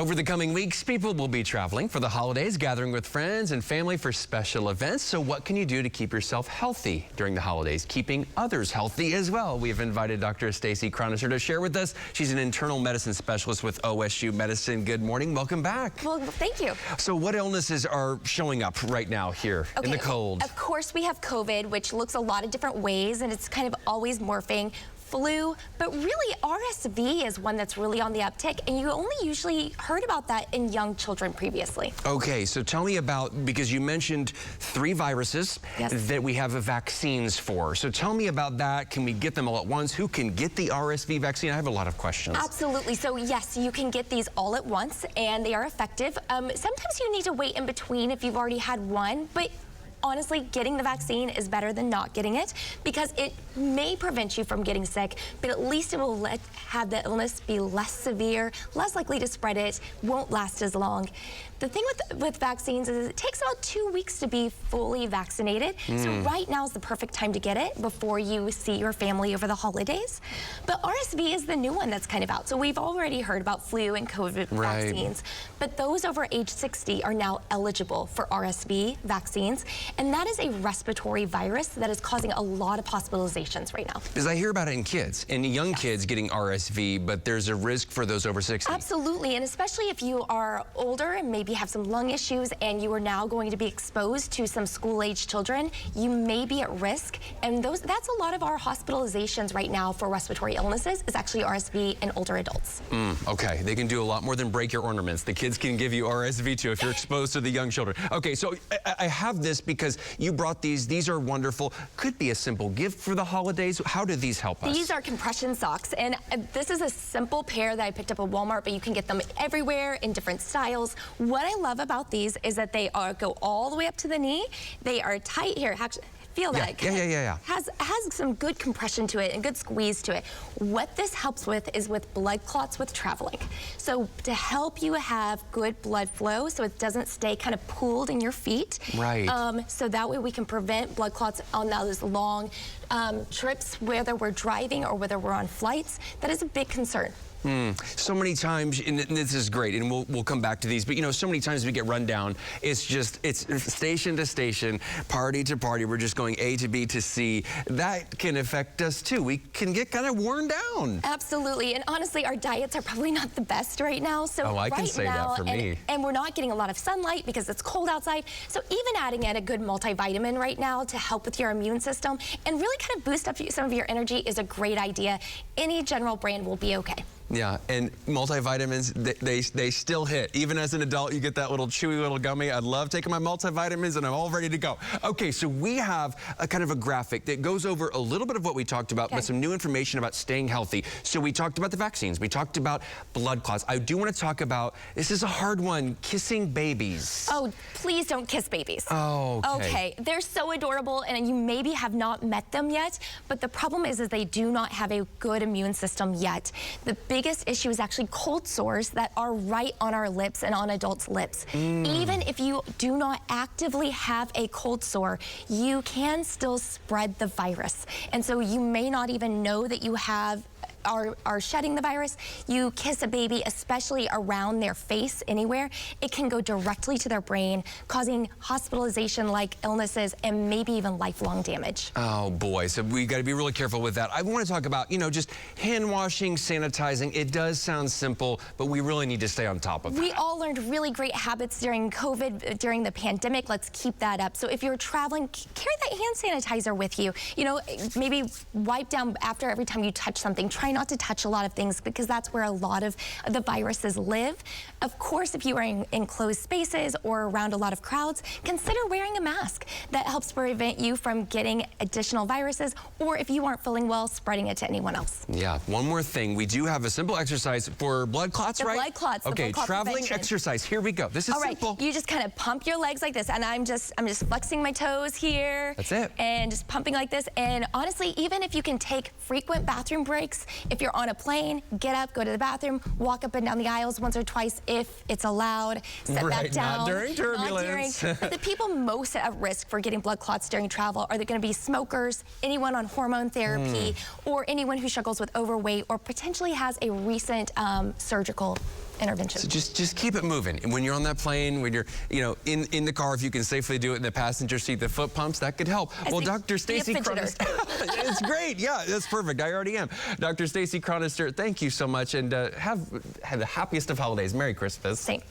Over the coming weeks, people will be traveling for the holidays, gathering with friends and family for special events. So what can you do to keep yourself healthy during the holidays, keeping others healthy as well? We have invited Dr. Stacy Chronister to share with us. She's an internal medicine specialist with OSU Medicine. Good morning. Welcome back. Well, thank you. So what illnesses are showing up right now here in the cold? Of course, we have COVID, which looks a lot of different ways, and it's kind of always morphing. Flu, but really RSV is one that's really on the uptick, and you only usually heard about that in young children previously. Okay, so tell me about, because you mentioned 3 viruses that we have vaccines for. So tell me about that. Can we get them all at once? Who can get the RSV vaccine? I have a lot of questions. Absolutely. So yes, you can get these all at once, and they are effective. Sometimes you need to wait in between if you've already had one, but honestly, getting the vaccine is better than not getting it because it may prevent you from getting sick, but at least it will have the illness be less severe, less likely to spread it, won't last as long. The thing with vaccines is it takes about 2 weeks to be fully vaccinated. So right now is the perfect time to get it before you see your family over the holidays. But RSV is the new one that's kind of out. So we've already heard about flu and COVID vaccines, but those over age 60 are now eligible for RSV vaccines. And that is a respiratory virus that is causing a lot of hospitalizations right now. Because I hear about it in kids, in young kids getting RSV, but there's a risk for those over 60. Absolutely, and especially if you are older and maybe have some lung issues and you are now going to be exposed to some school-age children, you may be at risk. And that's a lot of our hospitalizations right now for respiratory illnesses is actually RSV in older adults. Okay, they can do a lot more than break your ornaments. The kids can give you RSV too if you're exposed to the young children. Okay, so I have this because you brought these. These are wonderful. Could be a simple gift for the holidays. How do these help us? These are compression socks, and this is a simple pair that I picked up at Walmart, but you can get them everywhere in different styles. What I love about these is that they go all the way up to the knee. They are tight here. Actually, feel that. Yeah. Has some good compression to it and good squeeze to it. What this helps with is with blood clots with traveling. So to help you have good blood flow so it doesn't stay kind of pooled in your feet. Right. So that way we can prevent blood clots on those long trips, whether we're driving or whether we're on flights. That is a big concern. So many times, and this is great, and we'll come back to these, but you know, so many times we get run down. It's station to station, party to party. We're just going A to B to C. That can affect us too. We can get kind of worn down. Absolutely, and honestly, our diets are probably not the best right now. So I can say that for me. And we're not getting a lot of sunlight because it's cold outside. So even adding in a good multivitamin right now to help with your immune system and really kind of boost up some of your energy is a great idea. Any general brand will be okay. Yeah, and multivitamins, they still hit. Even as an adult, you get that little chewy little gummy. I love taking my multivitamins, and I'm all ready to go. Okay, so we have a kind of a graphic that goes over a little bit of what we talked about, but some new information about staying healthy. So we talked about the vaccines. We talked about blood clots. I do want to talk about, this is a hard one, kissing babies. Oh, please don't kiss babies. Oh, okay. They're so adorable, and you maybe have not met them yet, but the problem is they do not have a good immune system yet. The biggest issue is actually cold sores that are right on our lips and on adults' lips. Even if you do not actively have a cold sore, you can still spread the virus. And so you may not even know that you are shedding the virus. You kiss a baby, especially around their face, anywhere, it can go directly to their brain, causing hospitalization-like illnesses and maybe even lifelong damage. Oh boy, so we got to be really careful with that. I want to talk about, you know, just hand washing, sanitizing. It does sound simple, but we really need to stay on top of it. We all learned really great habits during COVID, during the pandemic. Let's keep that up. So if you're traveling, carry that hand sanitizer with you. You know, maybe wipe down after every time you touch something. Try not to touch a lot of things because that's where a lot of the viruses live. Of course, if you are in enclosed spaces or around a lot of crowds, consider wearing a mask. That helps prevent you from getting additional viruses, or if you aren't feeling well, spreading it to anyone else. Yeah, one more thing. We do have a simple exercise for blood clots, right? Blood clots. Okay, traveling exercise. Here we go. This is simple. You just kind of pump your legs like this, and I'm just flexing my toes here. That's it. And just pumping like this. And honestly, even if you can take frequent bathroom breaks, if you're on a plane, get up, go to the bathroom, walk up and down the aisles once or twice if it's allowed, sit back down. Not during turbulence. But the people most at risk for getting blood clots during travel are going to be smokers, anyone on hormone therapy, or anyone who struggles with overweight or potentially has a recent surgical intervention. So just keep it moving. And when you're on that plane, when you're, you know, in the car, if you can safely do it in the passenger seat, the foot pumps, that could help. Well, Dr. Stacy Chronister. It's great. Yeah, that's perfect. I already am. Dr. Stacy Chronister, thank you so much, and have the happiest of holidays. Merry Christmas. Same.